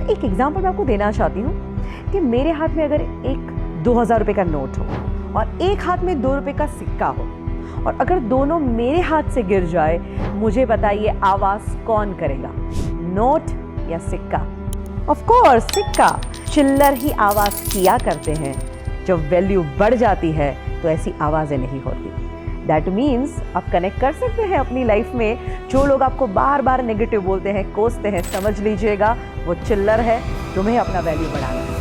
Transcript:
एक एग्जाम्पल मैं आपको देना चाहती हूँ कि मेरे हाथ में अगर एक 2000 रुपये का नोट हो और एक हाथ में 2 रुपये का सिक्का हो, और अगर दोनों मेरे हाथ से गिर जाए, मुझे बताइए आवाज़ कौन करेगा, नोट या सिक्का? ऑफ कोर्स सिक्का। चिल्लर ही आवाज़ किया करते हैं, जब वैल्यू बढ़ जाती है तो ऐसी आवाज़ें नहीं होती। दैट मीन्स आप कनेक्ट कर सकते हैं अपनी लाइफ में। जो लोग आपको बार बार नेगेटिव बोलते हैं, कोसते हैं, समझ लीजिएगा वो चिल्लर है, तुम्हें अपना वैल्यू बढ़ाना है।